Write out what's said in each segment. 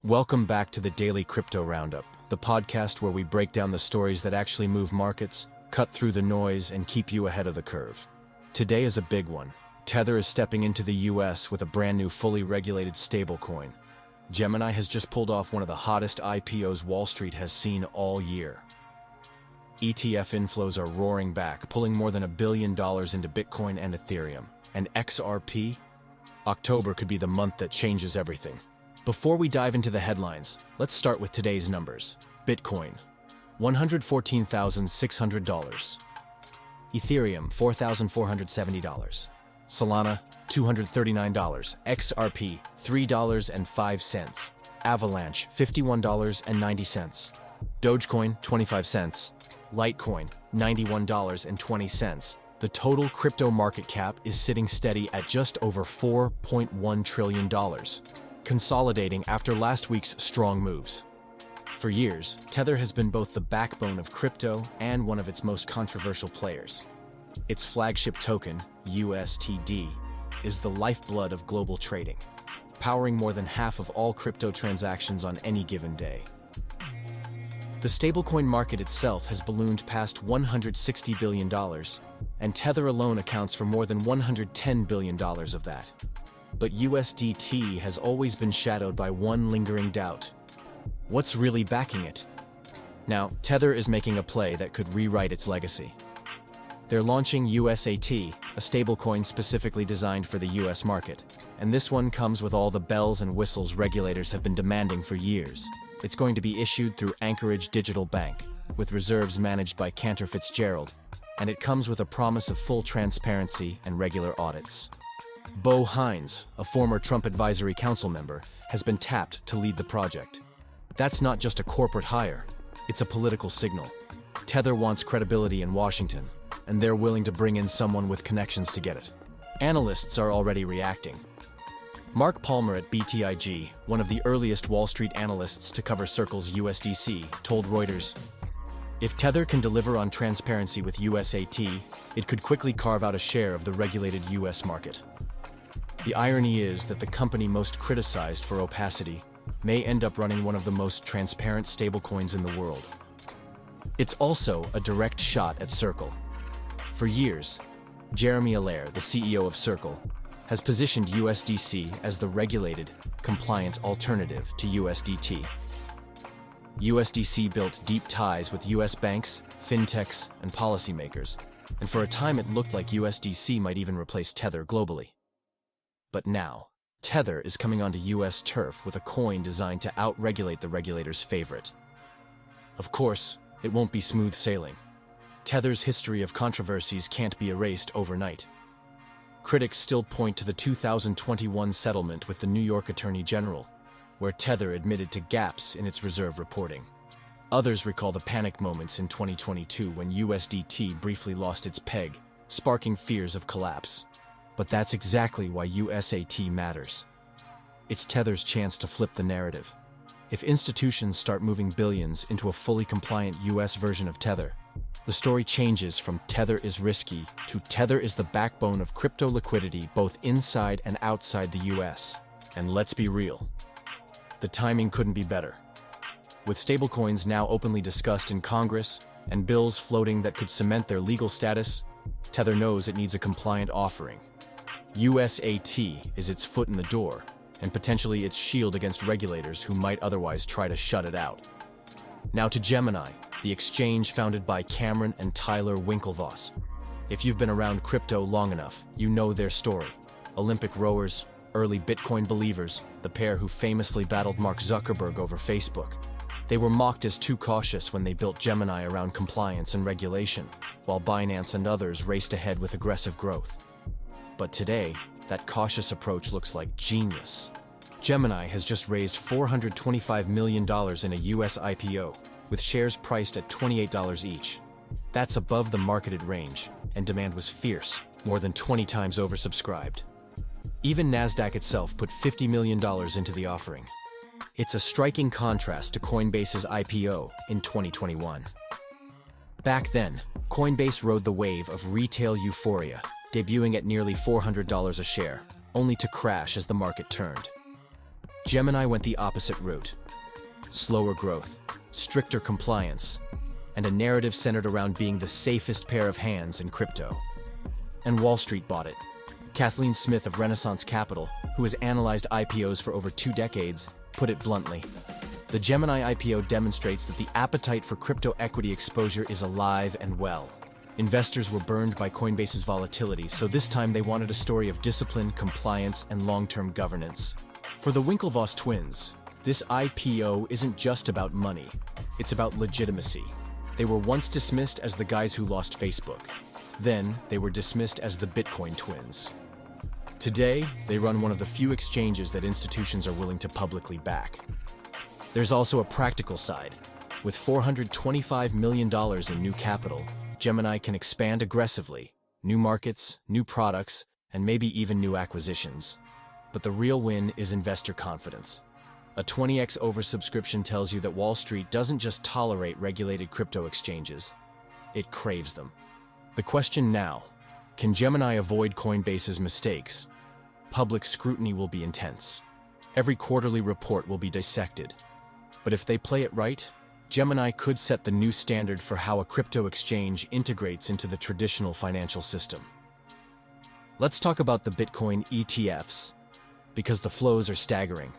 Welcome back to the Daily Crypto Roundup, the podcast where we break down the stories that actually move markets, cut through the noise, and keep you ahead of the curve. Today is a big one. Tether is stepping into the US with a brand new fully regulated stablecoin. Gemini has just pulled off one of the hottest IPOs Wall Street has seen all year. ETF inflows are roaring back, pulling more than $1 billion into Bitcoin and Ethereum. And XRP? October could be the month that changes everything. Before we dive into the headlines, let's start with today's numbers. Bitcoin, $114,600. Ethereum, $4,470. Solana, $239. XRP, $3.05. Avalanche, $51.90. Dogecoin, 25 cents. Litecoin, $91.20. The total crypto market cap is sitting steady at just over $4.1 trillion. Consolidating after last week's strong moves. For years, Tether has been both the backbone of crypto and one of its most controversial players. Its flagship token, USTD, is the lifeblood of global trading, powering more than half of all crypto transactions on any given day. The stablecoin market itself has ballooned past $160 billion, and Tether alone accounts for more than $110 billion of that. But USDT has always been shadowed by one lingering doubt. What's really backing it? Now, Tether is making a play that could rewrite its legacy. They're launching USAT, a stablecoin specifically designed for the US market, and this one comes with all the bells and whistles regulators have been demanding for years. It's going to be issued through Anchorage Digital Bank, with reserves managed by Cantor Fitzgerald, and it comes with a promise of full transparency and regular audits. Bo Hines, a former Trump Advisory Council member, has been tapped to lead the project. That's not just a corporate hire, it's a political signal. Tether wants credibility in Washington, and they're willing to bring in someone with connections to get it. Analysts are already reacting. Mark Palmer at BTIG, one of the earliest Wall Street analysts to cover Circle's USDC, told Reuters, "If Tether can deliver on transparency with USAT, it could quickly carve out a share of the regulated US market." The irony is that the company most criticized for opacity may end up running one of the most transparent stablecoins in the world. It's also a direct shot at Circle. For years, Jeremy Allaire, the CEO of Circle, has positioned USDC as the regulated, compliant alternative to USDT. USDC built deep ties with US banks, fintechs, and policymakers, and for a time it looked like USDC might even replace Tether globally. But now, Tether is coming onto US turf with a coin designed to out-regulate the regulator's favorite. Of course, it won't be smooth sailing. Tether's history of controversies can't be erased overnight. Critics still point to the 2021 settlement with the New York Attorney General, where Tether admitted to gaps in its reserve reporting. Others recall the panic moments in 2022 when USDT briefly lost its peg, sparking fears of collapse. But that's exactly why USAT matters. It's Tether's chance to flip the narrative. If institutions start moving billions into a fully compliant US version of Tether, the story changes from Tether is risky to Tether is the backbone of crypto liquidity both inside and outside the US. And let's be real, the timing couldn't be better. With stablecoins now openly discussed in Congress and bills floating that could cement their legal status, Tether knows it needs a compliant offering. USAT is its foot in the door, and potentially its shield against regulators who might otherwise try to shut it out. Now to Gemini, the exchange founded by Cameron and Tyler Winklevoss. If you've been around crypto long enough, you know their story. Olympic rowers, early Bitcoin believers, the pair who famously battled Mark Zuckerberg over Facebook. They were mocked as too cautious when they built Gemini around compliance and regulation, while Binance and others raced ahead with aggressive growth. But today, that cautious approach looks like genius. Gemini has just raised $425 million in a US IPO, with shares priced at $28 each. That's above the marketed range, and demand was fierce, more than 20 times oversubscribed. Even Nasdaq itself put $50 million into the offering. It's a striking contrast to Coinbase's IPO in 2021. Back then, Coinbase rode the wave of retail euphoria, debuting at nearly $400 a share, only to crash as the market turned. Gemini went the opposite route. Slower growth, stricter compliance, and a narrative centered around being the safest pair of hands in crypto. And Wall Street bought it. Kathleen Smith of Renaissance Capital, who has analyzed IPOs for over 2 decades, put it bluntly. The Gemini IPO demonstrates that the appetite for crypto equity exposure is alive and well. Investors were burned by Coinbase's volatility, so this time they wanted a story of discipline, compliance, and long-term governance. For the Winklevoss twins, this IPO isn't just about money, it's about legitimacy. They were once dismissed as the guys who lost Facebook. Then, they were dismissed as the Bitcoin twins. Today, they run one of the few exchanges that institutions are willing to publicly back. There's also a practical side. With $425 million in new capital, Gemini can expand aggressively. New markets, new products, and maybe even new acquisitions. But the real win is investor confidence. A 20x oversubscription tells you that Wall Street doesn't just tolerate regulated crypto exchanges, it craves them. The question now, can Gemini avoid Coinbase's mistakes? Public scrutiny will be intense. Every quarterly report will be dissected. But if they play it right, Gemini could set the new standard for how a crypto exchange integrates into the traditional financial system. Let's talk about the Bitcoin ETFs, because the flows are staggering.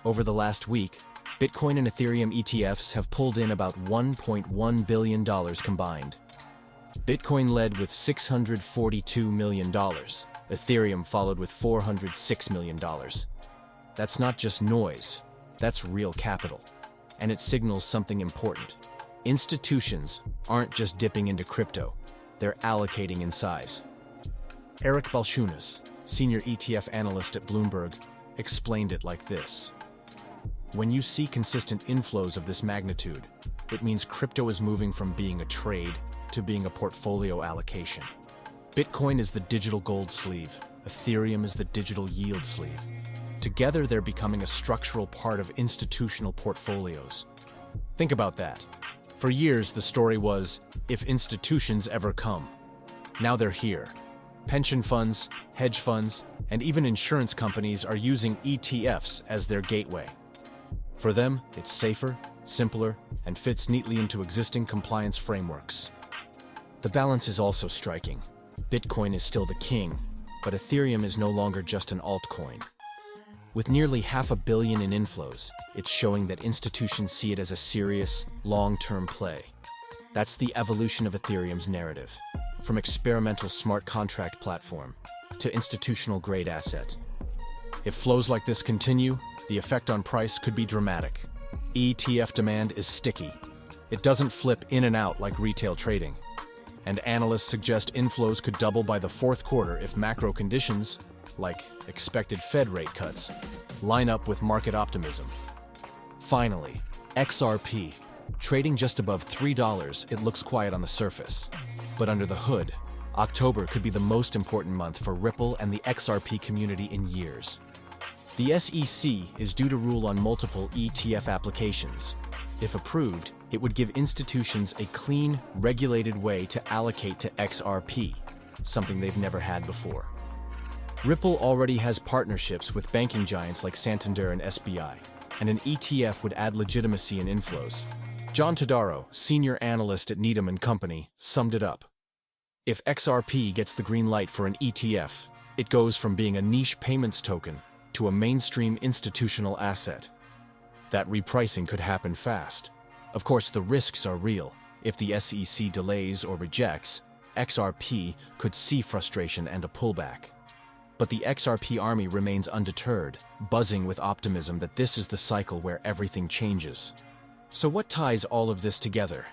Over the last week, Bitcoin and Ethereum ETFs have pulled in about $1.1 billion combined. Bitcoin led with $642 million. Ethereum followed with $406 million. That's not just noise, that's real capital. And it signals something important. Institutions aren't just dipping into crypto, they're allocating in size. Eric Balchunas, senior ETF analyst at Bloomberg, explained it like this. When you see consistent inflows of this magnitude, it means crypto is moving from being a trade to being a portfolio allocation. Bitcoin is the digital gold sleeve, Ethereum is the digital yield sleeve. Together, they're becoming a structural part of institutional portfolios. Think about that. For years, the story was, if institutions ever come. Now they're here. Pension funds, hedge funds, and even insurance companies are using ETFs as their gateway. For them, it's safer, simpler, and fits neatly into existing compliance frameworks. The balance is also striking. Bitcoin is still the king, but Ethereum is no longer just an altcoin. With nearly $500 million in inflows, it's showing that institutions see it as a serious, long-term play. That's the evolution of Ethereum's narrative, from experimental smart contract platform to institutional-grade asset. If flows like this continue, the effect on price could be dramatic. ETF demand is sticky. It doesn't flip in and out like retail trading. And analysts suggest inflows could double by the fourth quarter if macro conditions, like expected Fed rate cuts, line up with market optimism. Finally, XRP. Trading just above $3, it looks quiet on the surface. But under the hood, October could be the most important month for Ripple and the XRP community in years. The SEC is due to rule on multiple ETF applications. If approved, it would give institutions a clean, regulated way to allocate to XRP, something they've never had before. Ripple already has partnerships with banking giants like Santander and SBI, and an ETF would add legitimacy and inflows. John Todaro, senior analyst at Needham & Company, summed it up. If XRP gets the green light for an ETF, it goes from being a niche payments token to a mainstream institutional asset. That repricing could happen fast. Of course, the risks are real. If the SEC delays or rejects, XRP could see frustration and a pullback. But the XRP army remains undeterred, buzzing with optimism that this is the cycle where everything changes. So what ties all of this together?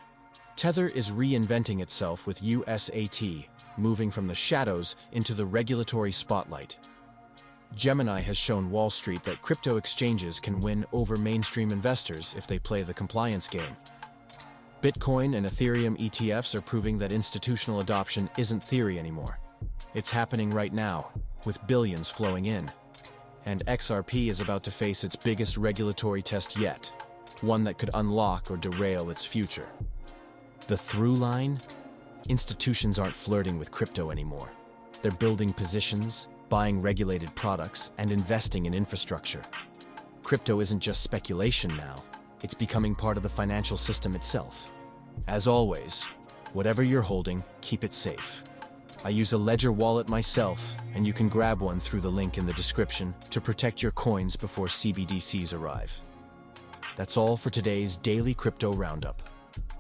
Tether is reinventing itself with USAT, moving from the shadows into the regulatory spotlight. Gemini has shown Wall Street that crypto exchanges can win over mainstream investors if they play the compliance game. Bitcoin and Ethereum ETFs are proving that institutional adoption isn't theory anymore. It's happening right now, with billions flowing in. And XRP is about to face its biggest regulatory test yet, one that could unlock or derail its future. The through line? Institutions aren't flirting with crypto anymore. They're building positions, buying regulated products, and investing in infrastructure. Crypto isn't just speculation now, it's becoming part of the financial system itself. As always, whatever you're holding, keep it safe. I use a Ledger wallet myself, and you can grab one through the link in the description to protect your coins before CBDCs arrive. That's all for today's Daily Crypto Roundup.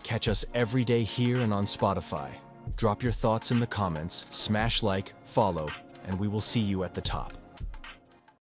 Catch us every day here and on Spotify. Drop your thoughts in the comments, smash like, follow, and we will see you at the top.